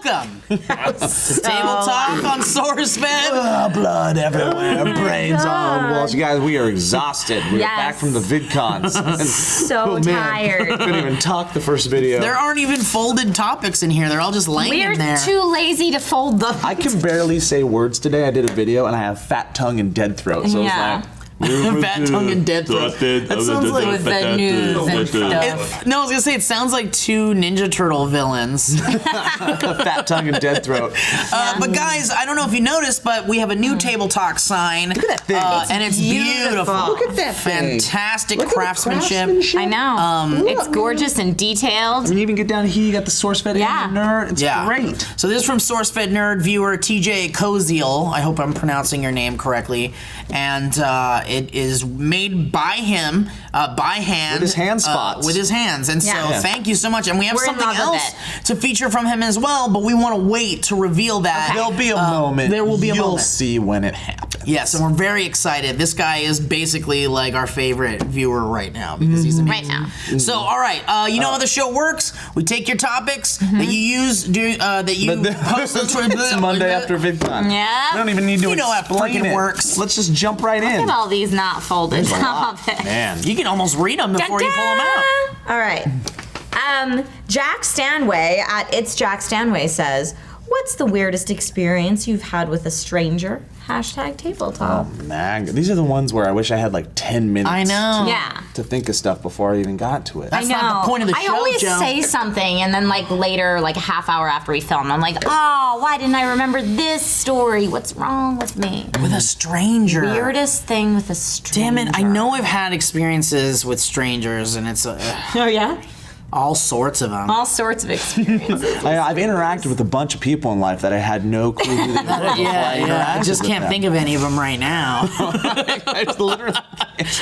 welcome to Table Talk on SourceFed. Blood everywhere, brains on walls. You guys, we are exhausted. We're back from the VidCons. So tired. Couldn't even talk the first video. There aren't even folded topics in here. They're all just laying in there. We're too lazy to fold them. I can barely say words today. I did a video and I have fat tongue and dead throat. So it's like... Fat tongue and dead throat. That sounds like the news and stuff. No, I was gonna say it sounds like two Ninja Turtle villains. Fat tongue and dead throat. But guys, I don't know if you noticed, but we have a new Table Talk sign. Look at that thing. And it's beautiful. Look at that thing. Fantastic Look at the craftsmanship. I know. It's gorgeous and detailed. When you even get down here, you got the SourceFed Nerd. It's great. So this is from SourceFedNERD viewer TJ Koziel. I hope I'm pronouncing your name correctly. And it is made by him, by hand. With his hand spots. With his hands. And so thank you so much. And we have something else to feature from him as well, but we want to wait to reveal that. There'll be a moment. There will be a moment. You'll see when it happens. Yes, and we're very excited. This guy is basically like our favorite viewer right now because he's amazing. Right now. So, all right, you know how the show works. We take your topics that you use, that you post. It's Monday after VidCon. Yeah. We don't even need to You know how it explain freaking it. works. Let's just jump right in. Look at all these not folded topics. Man. You can almost read them before you pull them out. All right. Jack Stanway at It's Jack Stanway says, "What's the weirdest experience you've had with a stranger?" Hashtag Table Talk. Oh, man. These are the ones where I wish I had like 10 minutes I know. to think of stuff before I even got to it. That's I know. not the point of the show, I always Joe. say something, and then like later, like a half hour after we film, I'm like, oh, why didn't I remember this story? What's wrong with me? With a stranger. Weirdest thing with a stranger. Damn it, I know I've had experiences with strangers, and it's Oh, yeah? all sorts of them. All sorts of experiences. I've interacted with a bunch of people in life that I had no clue who they were. I just can't think of any of them right now. It's literally...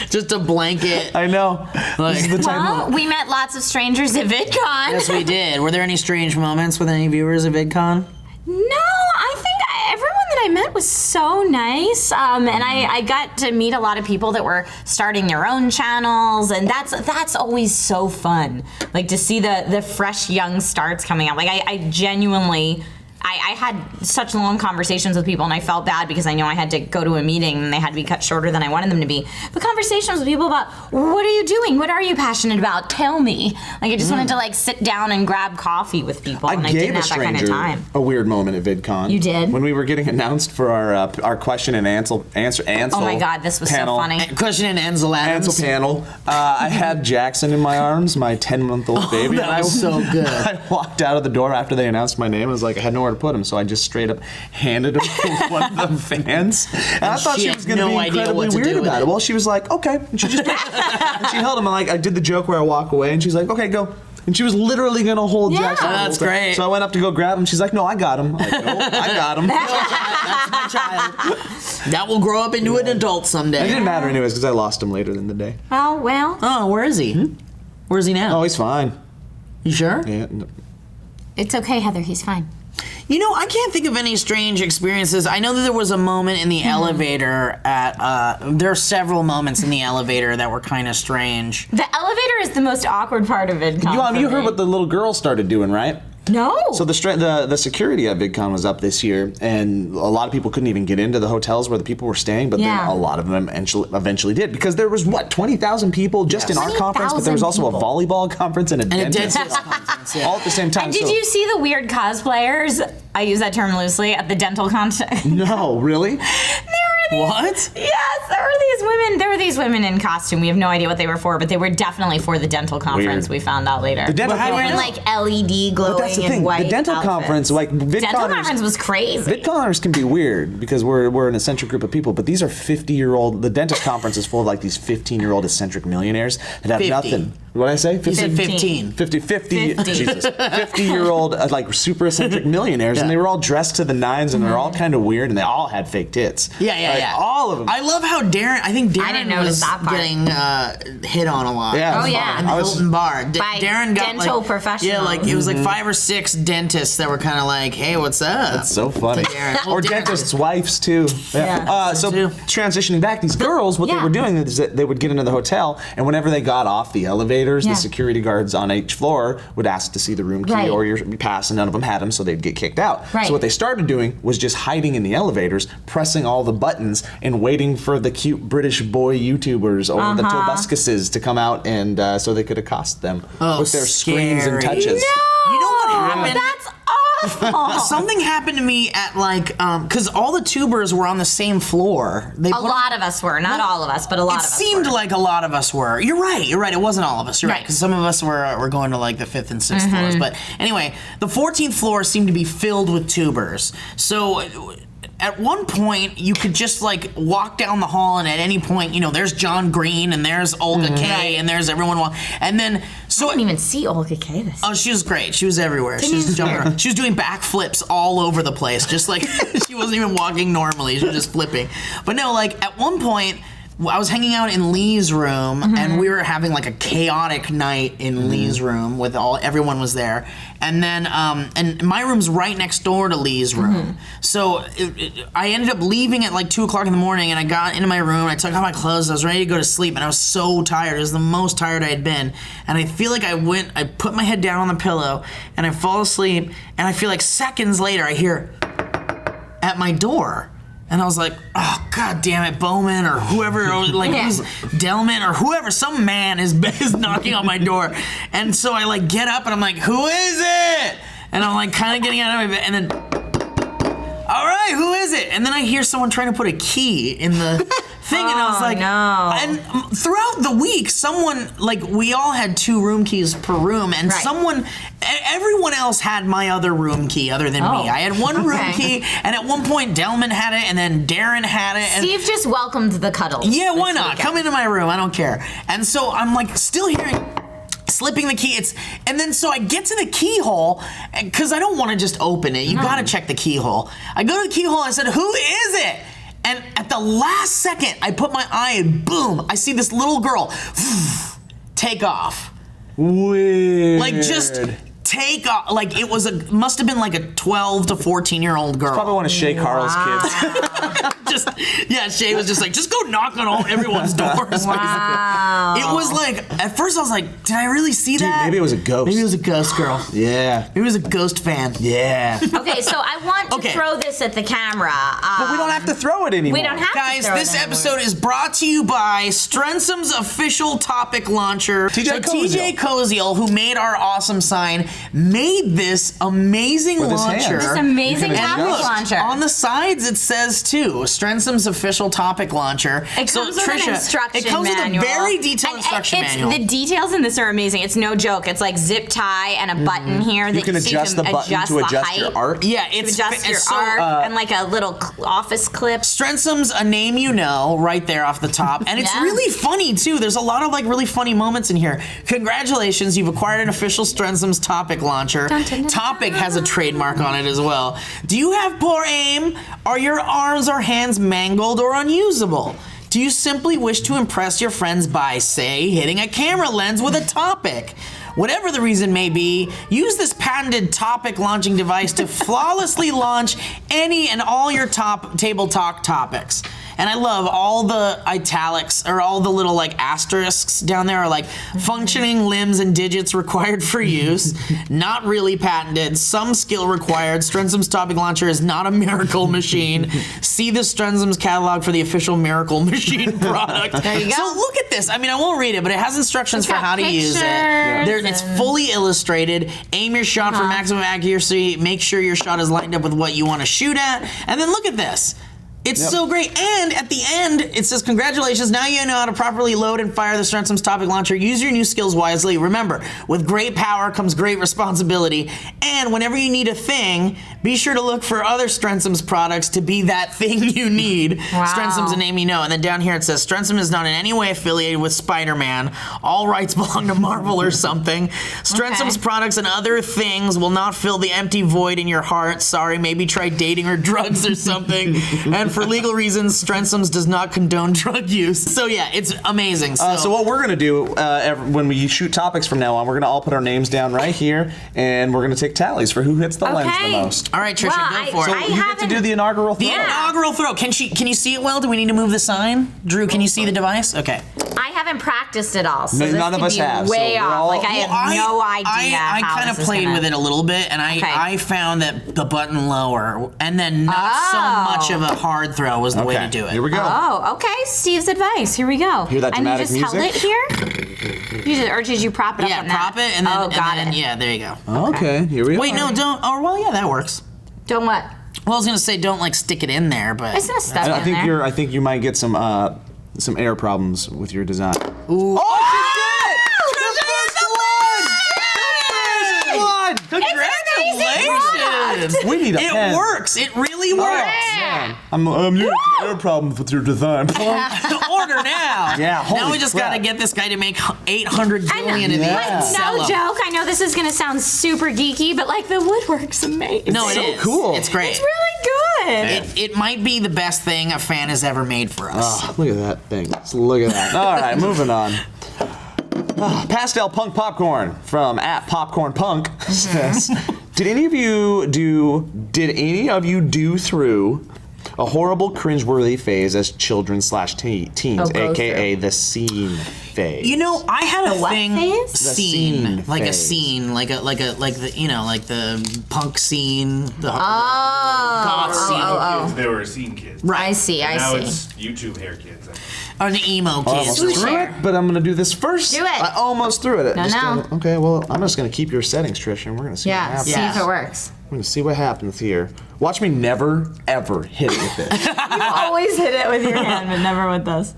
Just a blanket. I know. This is the type Well, of... we met lots of strangers at VidCon. Yes, we did. Were there any strange moments with any viewers at VidCon? No, I think everyone that I met was so nice, and I got to meet a lot of people that were starting their own channels, and that's always so fun. Like to see the fresh young starts coming out. Like I genuinely. I had such long conversations with people, and I felt bad because I know I had to go to a meeting and they had to be cut shorter than I wanted them to be. But conversations with people about, what are you doing? What are you passionate about? Tell me. Like I just wanted to like sit down and grab coffee with people, and I didn't have that kind of time. A weird moment at VidCon. You did? When we were getting announced for our question and answer Oh my God, this was panel. so funny. Question and Ansel Adams. Ansel panel. I had Jackson in my arms, my 10-month-old baby. That was so good. I walked out of the door after they announced my name. I was like, I had nowhere to put him, so I just straight up handed him to one of the fans. And I thought she was going to be incredibly weird about it. Well, she was like, okay. And she just and she held him. And like I did the joke where I walk away, and she's like, okay, go. And she was literally going to hold Jackson. That's great. So I went up to go grab him. She's like, no, I got him. I'm like, no, I got him. That's my child. That will grow up into an adult someday. It didn't matter anyways because I lost him later in the day. Oh, well. Oh, where is he? Where is he now? Oh, he's fine. You sure? Yeah. No. It's okay, Heather. He's fine. You know, I can't think of any strange experiences. I know that there was a moment in the elevator at, there are several moments in the elevator that were kind of strange. The elevator is the most awkward part of VidCon. You heard what the little girl started doing, right? No. So the security at VidCon was up this year, and a lot of people couldn't even get into the hotels where the people were staying, but then a lot of them eventually did, because there was, 20,000 people just in our conference, but there was also a volleyball conference and a dentist conference, all at the same time. And did you see the weird cosplayers? I use that term loosely, at the dental contest. No, really? What? Yes, there were these women in costume. We have no idea what they were for, but they were definitely for the dental conference. We found out later. The dental they were in like LED glowing and white the dental outfits. conference, like dental conference was crazy. VidConers can be weird because we're an eccentric group of people, but these are 50-year-old. The dentist conference is full of like these 15-year-old eccentric millionaires that have 50. nothing. What did I say? 15. 50, Jesus. 50-year-old like super eccentric millionaires, and they were all dressed to the nines, and they're all kind of weird, and they all had fake tits. Yeah. All of them. I love how Darren, I think Darren didn't notice was that part. getting hit on a lot. Yeah. Oh, yeah. In the Hilton bar. By Darren got dental like, professionals. Yeah, like it was like 5 or 6 dentists that were kind of like, "Hey, what's up?" That's so funny. Darren. Or Darren dentists' wives too. Yeah. So too. transitioning back, these girls, what they were doing is that they would get into the hotel, and whenever they got off the elevators, the security guards on each floor would ask to see the room key or your pass, and none of them had them, so they'd get kicked out. Right. So what they started doing was just hiding in the elevators, pressing all the buttons, and waiting for the cute British boy YouTubers or the Tobuscuses to come out, and so they could accost them with their screams and scary. touches. No! You know what happened? That's awful. Something happened to me at like, because all the tubers were on the same floor. A lot of us were, not all of us, but a lot of It us seemed were. like a lot of us were. You're right. It wasn't all of us. You're right. Right. Because some of us were going to like the 5th and 6th floors. But anyway, the 14th floor seemed to be filled with tubers. So at one point, you could just like walk down the hall, and at any point, there's John Green, and there's Olga Kay, and there's everyone. And then, so I didn't even see Olga Kay this. oh, she was great. She was everywhere. She was jumping around. She was doing backflips all over the place, just like she wasn't even walking normally. She was just flipping. But no, like at one point, I was hanging out in Lee's room, and we were having like a chaotic night in Lee's room with everyone was there, and then and my room's right next door to Lee's room, so I ended up leaving at like 2 o'clock in the morning, and I got into my room, I took off my clothes, I was ready to go to sleep, and I was so tired. It was the most tired I had been, and I feel like I put my head down on the pillow, and I fall asleep, and I feel like seconds later I hear at my door. And I was like, oh, God damn it, Bowman or whoever, who's Delman or whoever, some man is knocking on my door. And so I like get up and I'm like, who is it? And I'm like kind of getting out of my bed, and then, all right, who is it? And then I hear someone trying to put a key in the thing, and I was like, no. And throughout the week, someone, like, we all had 2 room keys per room, and everyone else had my other room key other than me. I had 1 room key, and at one point, Delman had it, and then Darren had it. And Steve just welcomed the cuddles. yeah, why not? Come into my room, I don't care. And so I'm like still hearing slipping the key. And then so I get to the keyhole, because I don't want to just open it. You got to check the keyhole. I go to the keyhole, and I said, who is it? And at the last second, I put my eye and boom, I see this little girl take off. Weird. Like just take off. Like it was must have been like a 12 to 14-year-old girl. Probably one of Shay Carl's kids. Shay was just like, just go knock on everyone's doors. Wow. It was like, at first I was like, did I really see that? Maybe it was a ghost. Maybe it was a ghost girl. Yeah. Maybe it was a ghost fan. Yeah. Okay, so I want to throw this at the camera. But we don't have to throw it anymore. We don't have Guys, to throw this it episode is brought to you by Strens'ms official topic launcher. TJ Koziel, who made our awesome sign, made this amazing With his hands. launcher. This amazing You can topic adjust. launcher. On the sides it says too, Strens'ms official topic launcher. It comes with an instruction It comes manual. with a very detailed instruction manual. The details in this are amazing. It's no joke. It's like zip tie and a button here that You can adjust the button to adjust height. your arc. Yeah, To it's adjust your so, arc and like a little office clip. Strens'ms, a name you know, right there off the top. And it's really funny, too. There's a lot of, like, really funny moments in here. Congratulations, you've acquired an official Strens'ms topic launcher. Dun, dun, dun, Topic has a trademark on it as well. Do you have poor aim? Are your arms or hands mangled or unusable? Do you simply wish to impress your friends by, say, hitting a camera lens with a topic? Whatever the reason may be, use this patented topic launching device to flawlessly launch any and all your top table talk topics. And I love all the italics, or all the little like asterisks down there are like functioning limbs and digits required for use, not really patented, some skill required. Strens'ms topic launcher is not a miracle machine. See the Strens'ms catalog for the official miracle machine product. There you go. So look at this. I mean, I won't read it, but it has instructions for got how to use it. pictures It's fully illustrated. Aim your shot for maximum accuracy. Make sure your shot is lined up with what you want to shoot at. And then look at this. It's so great. And at the end, it says, congratulations, now you know how to properly load and fire the Strens'ms topic launcher. Use your new skills wisely. Remember, with great power comes great responsibility. And whenever you need a thing, be sure to look for other Strens'ms products to be that thing you need. Wow. Strens'ms, a name you know. And then down here it says, Strens'm is not in any way affiliated with Spider-Man. All rights belong to Marvel or something. Strens'ms products and other things will not fill the empty void in your heart. Sorry, maybe try dating or drugs or something. And for legal reasons, Strens'ms does not condone drug use. So yeah, it's amazing. So what we're gonna do when we shoot topics from now on, we're gonna all put our names down right here, and we're gonna take tallies for who hits the lens the most. All right, Trisha, go for it. You get to do the inaugural throw. The inaugural throw. Can you see it well? Do we need to move the sign? Drew, can you see the device? Okay. I haven't practiced it all, so this none of could us be have. way So off. Like I have no idea. I kind of played with it a little bit, and I found that the button lower, and then not so much of a hard throw was the way to do it. Here we go. Oh, okay. Steve's advice. Here we go. Hear that dramatic and you just music? held it here? Or did you prop it up on that? Yeah, prop it, and then, got it. Yeah, there you go. Okay, here we are. Wait, no, don't. Oh, well, yeah, that works. Don't what? Well, I was gonna say don't like stick it in there, but It's not stuck I in think there. I think you might get some air problems with your design. Ooh. Oh, she did it! The first one! Congratulations! We need a pen. It works. It really works. Man. I'm you have air problems with your design. Order now. Yeah, holy now we just crap. gotta get this guy to make 800 billion of these. Yeah. and sell No them. joke. I know this is gonna sound super geeky, but like the woodwork's amazing. No, it is. cool. It's great. It's really good. It might be the best thing a fan has ever made for us. Oh, look at that thing. Let's look at that. All right, moving on. Pastel Punk Popcorn from @PopcornPunk says, Did any of you do through a horrible cringeworthy phase as children/teens, aka the scene phase? You know, I had a what thing. phase? The Scene, like a phase. scene, like the like the punk scene, the Oh. goth scene, Kids, they were scene kids. right? I see. I Now see. it's YouTube hair kids. Or the emo kids. Almost threw it, but I'm gonna do this first. Do it. I almost threw it. No. Okay, well, I'm just gonna keep your settings, Trish, and we're gonna see what Yeah. happens. See Yeah. if it works. We're gonna see what happens here. Watch me never, ever hit it with this. You always hit it with your hand, but never with this.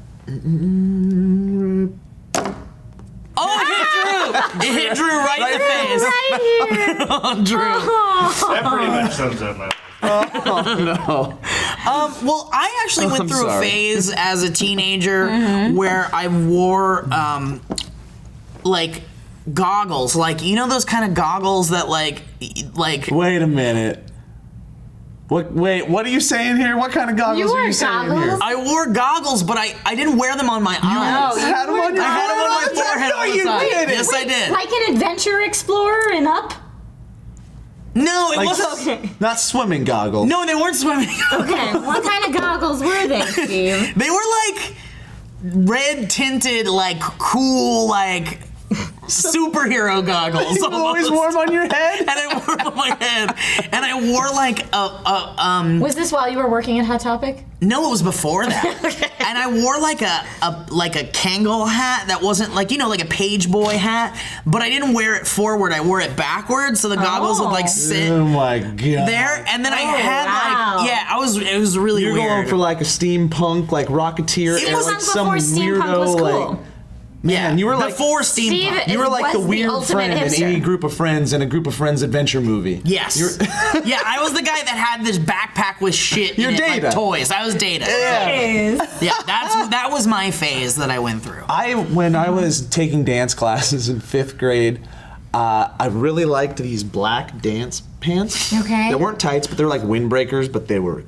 Oh, it hit Drew! It hit Drew right in the face. Right here. Oh, Drew. That pretty much sums up my life. Well, I actually went I'm through a sorry. phase as a teenager where I wore like goggles, like you know those kind of goggles that like. Wait a minute. Wait, what are you saying here? What kind of goggles You are wore you saying here? goggles? I wore goggles, but I didn't wear them on my eyes. I had them on I had them on my forehead No, all the you time. didn't. Yes, I did. Like an adventure explorer and up? No, it Like, wasn't. not swimming goggles. No, they weren't swimming. Okay, what kind of goggles were they, Steve? They were like red tinted, like cool, like superhero goggles. You always wore them on your head? And I wore them on my head, and I wore like Was this while you were working at Hot Topic? no, it was before that. And I wore like a Kangol hat that wasn't like like a page boy hat, but I didn't wear it forward. I wore it backwards, so the goggles would like sit Oh my god. there, and then I had wow. it was really You're weird. going for like a steampunk, like Rocketeer, It and was like some before steampunk weirdo, was cool. like. Man, you were like before steampunk. Steve- you were like the was the weird ultimate friend in hipster. any group of friends in a group of friends adventure movie. Yes. Yeah, I was the guy that had this backpack with shit You're in it, Data. like toys. I was Data. Yeah, that was my phase that I went through. When I was taking dance classes in 5th grade, I really liked these black dance pants. Okay. They weren't tights, but they were like windbreakers, but they were,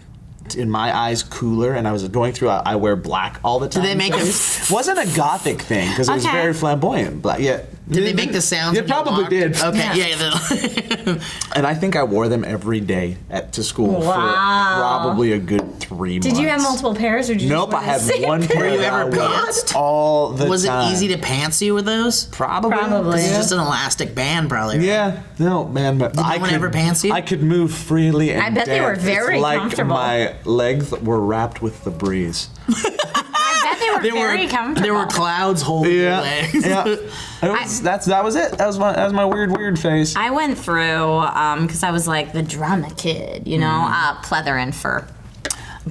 in my eyes, cooler. And I was going through, I wear black all the time. Did they make it wasn't a gothic thing because it was Okay. very flamboyant. Black, yeah. Did they make the sounds? You when you probably walked? did. Okay, yeah. And I think I wore them every day to school for probably a good 3 months. Did you have multiple pairs or did you Nope, I just wear had the same one pair? pair you that ever I wore pantsed? all the Was it time. easy to pants you with those? Probably. Probably. It's Yeah. just an elastic band, probably. Right? Yeah, no, man, but no I one could, ever pants you? I could move freely and I bet they were dance. very It's like comfortable. my legs were wrapped with the breeze. I bet they were very comfortable. There were clouds holding your legs. yeah. That was it. That was my weird phase. I went through, because I was like the drama kid, pleather and fur.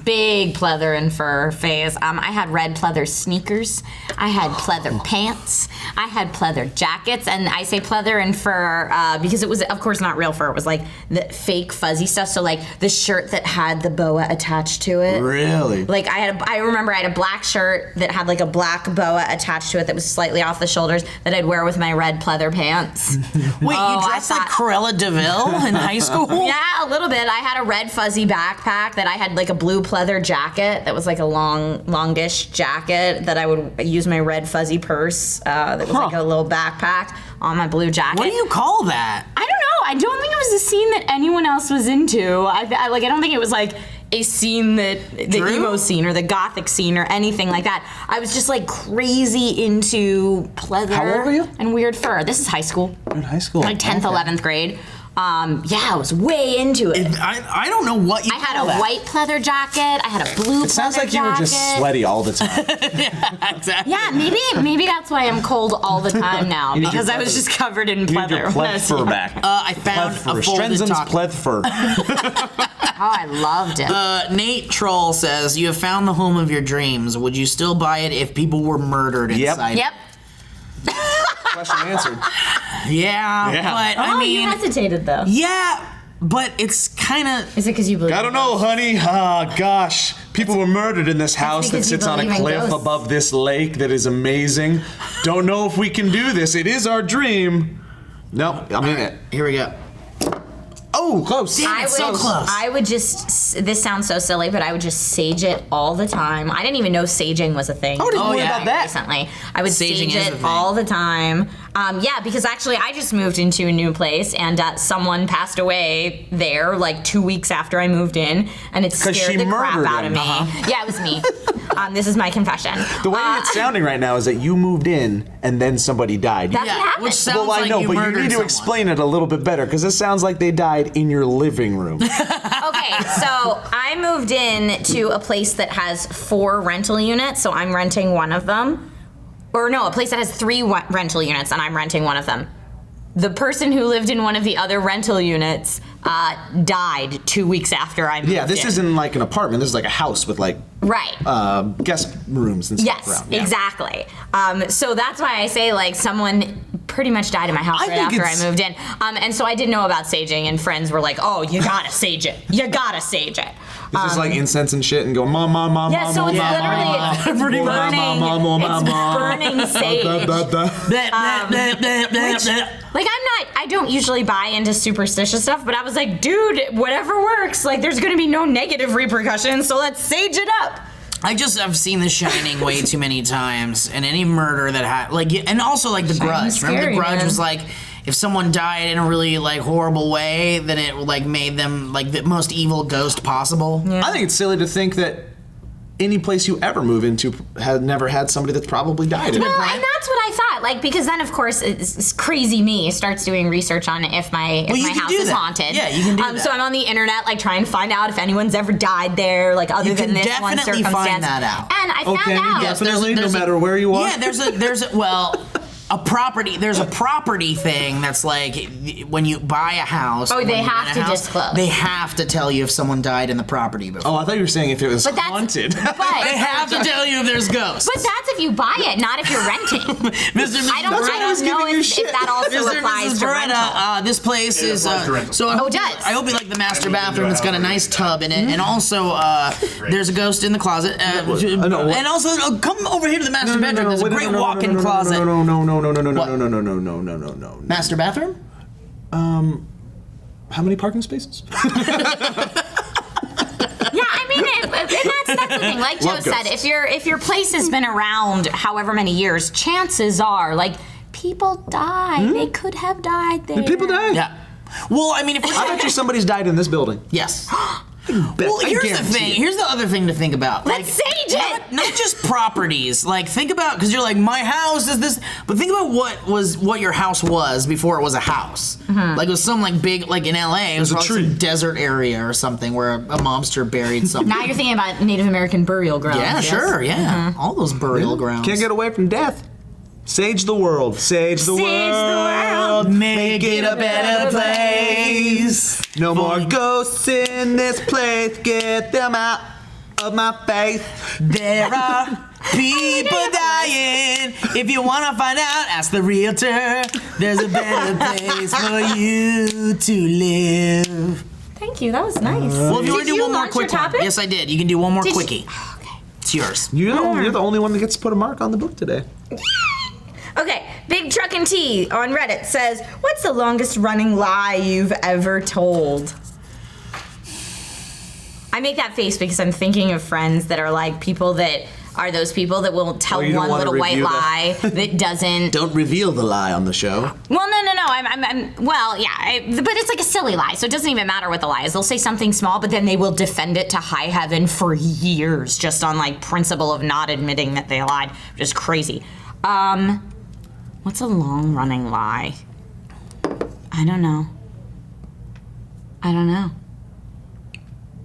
Big pleather and fur phase. I had red pleather sneakers. I had pleather pants. I had pleather jackets. And I say pleather and fur because it was, of course, not real fur. It was like the fake fuzzy stuff. So like the shirt that had the boa attached to it. Really? Like I remember I had a black shirt that had like a black boa attached to it that was slightly off the shoulders that I'd wear with my red pleather pants. Wait, Oh, you I dressed like thought- Cruella DeVille in high school? Yeah, a little bit. I had a red fuzzy backpack that I had like a blue pleather jacket that was like a longish jacket that I would use my red fuzzy purse that was like a little backpack on my blue jacket. What do you call that? I don't know. I don't think it was a scene that anyone else was into. I don't think it was like a scene that the emo scene or the gothic scene or anything like that. I was just like crazy into pleather. How old were you? And weird fur. This is high school. In high school. Like 10th, 11th grade. I was way into it. I don't know what you I had a white pleather jacket. I had a blue pleather jacket. It sounds like you were just sweaty all the time. Yeah, exactly. Yeah, maybe that's why I'm cold all the time now, because I was just covered in You need pleather. your pleth fur back. I found a folded Strens'ms talk. pleth fur. Oh, I loved it. Nate Troll says, you have found the home of your dreams. Would you still buy it if people were murdered inside? Yep. Question answered. Yeah, but I mean... you hesitated, though. Yeah, but it's kind of... Is it because you believe I don't know, honey. Gosh. People were murdered in this house that because you sits on a believe in cliff ghosts. above this lake that is amazing. Don't know if we can do this. It is our dream. Nope, I'm in it. Here we go. Oh, close. Damn, it's so close. I would just, this sounds so silly, but I would just sage it all the time. I didn't even know saging was a thing. Oh, didn't worry yeah. about that. Recently. I would Saging sage is a it thing. all the time. Yeah, because actually I just moved into a new place and someone passed away there like 2 weeks after I moved in, and it 'Cause scared she the crap murdered out of him. me. Yeah, it was me. This is my confession. The way it's sounding right now is that you moved in and then somebody died. That's what Yeah, happened. which sounds Well, I like know, you but you murdered need to someone. explain it a little bit better because it sounds like they died in your living room. Okay, so I moved in to a place that has 4 rental units, so I'm renting one of them. Or no, a place that has 3 rental units, and I'm renting one of them. The person who lived in one of the other rental units died 2 weeks after I moved in. Yeah, this isn't like an apartment. This is like a house with like right. guest rooms and stuff Yes, around. Yeah. exactly. So that's why I say like someone pretty much died in my house I right think after I it's- moved in. And so I didn't know about saging, and friends were like, "Oh, you gotta sage it. You gotta sage it." This is like incense and shit and going, mom, mom, mom, Yeah, mom, so mom, it's mom, literally mom, mom, mom, mom, mom, mom, burning sage. Like I don't usually buy into superstitious stuff, but I was like, dude, whatever works. Like there's gonna be no negative repercussions, so let's sage it up. I've seen The Shining way too many times, and any murder that had and also like The Grudge. Remember scary, The Grudge man. was like, if someone died in a really like horrible way, then it like made them like the most evil ghost possible. I think it's silly to think that any place you ever move into had never had somebody that's probably died in it. Well, and that's what I thought. Like, because then, of course, it's crazy me starts doing research on if my you can house do is that. haunted. Yeah, you can do that. So I'm on the internet, like, trying to find out if anyone's ever died there, like, other You than can this one definitely circumstance. find that out. And I found out. Yes, Definitely, no matter where you are. Yeah, there's a a property. There's a property thing that's like when you buy a house. Oh, when they you have rent a to house, disclose. They have to tell you if someone died in the property before. Oh, I thought you were saying if it was But that's- haunted. But They have to tell you if there's ghosts. But that's if you buy it, not if you're renting. Mr. I don't why I was know giving you if shit. that also Mr. applies Mrs. to rental. Beretta, this place It is applies to rental. so. I hope it does. I hope you like the master bathroom. It's got a nice tub in it, and also there's a ghost in the closet. And also, come over here to the master bedroom. There's a great walk-in closet. No. Master bathroom? How many parking spaces? Yeah, I mean, and that's the thing. Like Joe Love said, ghosts. if your place has been around however many years, chances are, like, people die. They could have died there. People die. Yeah. Well, I mean, if we're I bet you somebody's died in this building. yes. Bet. Well, I here's the guarantee thing. it. Here's the other thing to think about. Let's sage it. Not just properties. Like, think about, because you're like, my house is this, but think about what your house was before it was a house. Like, it was some like big, like in LA, it was a probably tree. some desert area or something where a mobster buried something. Now you're thinking about Native American burial grounds. Yeah, yes? sure, yeah. All those burial grounds. Can't get away from death. Sage the world. Sage the world. Make it a better place. No more ghosts in this place. Get them out of my face. There are people dying. If you want to find out, ask the realtor. There's a better place for you to live. Thank you. That was nice. Well, if you want Did to do one more launch your quick one. topic? Yes, I did. You can do one more Did you- quickie. Okay. It's yours. You're the only one that gets to put a mark on the book today. Okay, Big Truck and T on Reddit says, "What's the longest running lie you've ever told?" I make that face because I'm thinking of friends that are like people that are those people that will tell one little white lie that doesn't. Don't reveal the lie on the show. Well, no. Well, yeah, but it's like a silly lie, so it doesn't even matter what the lie is. They'll say something small, but then they will defend it to high heaven for years, just on like principle of not admitting that they lied, which is crazy. What's a long-running lie? I don't know.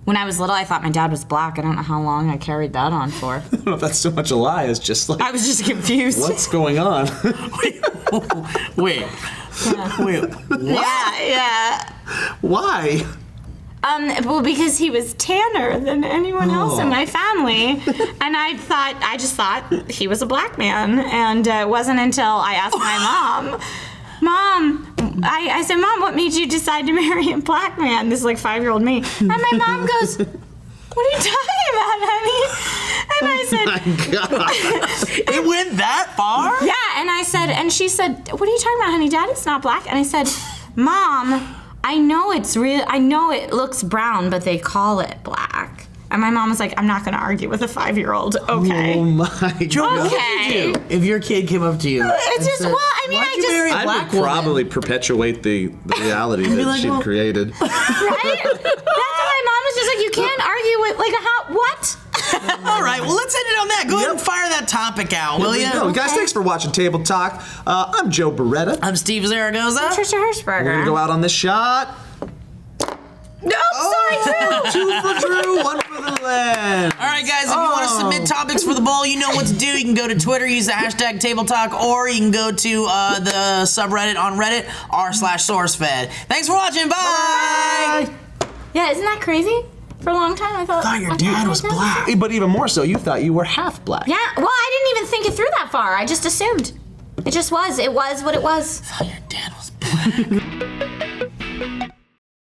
When I was little, I thought my dad was black. I don't know how long I carried that on for. I don't know if that's so much a lie as just like... I was just confused. What's going on? Wait. Yeah. Why? Well, because he was tanner than anyone else in my family, and I just thought he was a black man, and it wasn't until I asked my Mom, I said, Mom, what made you decide to marry a black man? This is like 5-year-old me. And my mom goes, what are you talking about, honey? And I said, My God. It went that far? Yeah, and she said, what are you talking about, honey? Daddy's not black. And I said, Mom, I know it's real. I know it looks brown, but they call it black. And my mom was like, I'm not going to argue with a 5-year-old. Okay. Oh my God. Okay. If your kid came up to you, It's just, said, well, I mean, "Why'd you marry a I black would woman?" probably perpetuate the reality that like, she'd well- created. right? That's why my mom was just like, you can't argue with, like, a hot, what? All right, well, let's end it on that. Go ahead and fire that topic out, will you? No, guys, thanks for watching Table Talk. I'm Joe Beretta. I'm Steve Zaragoza. Trisha Hirschberger. We're going to go out on this shot. No, sorry, Drew. 2 for Drew, 1 for the Len. All right, guys, if you want to submit topics for the bowl, you know what to do. You can go to Twitter, use the hashtag Table Talk, or you can go to the subreddit on Reddit, r/SourceFed. Thanks for watching. Bye. Yeah, isn't that crazy? For a long time, I thought your dad was black. But even more so, you thought you were half black. Yeah, well, I didn't even think it through that far. I just assumed. It just was. It was what it was. I thought your dad was black.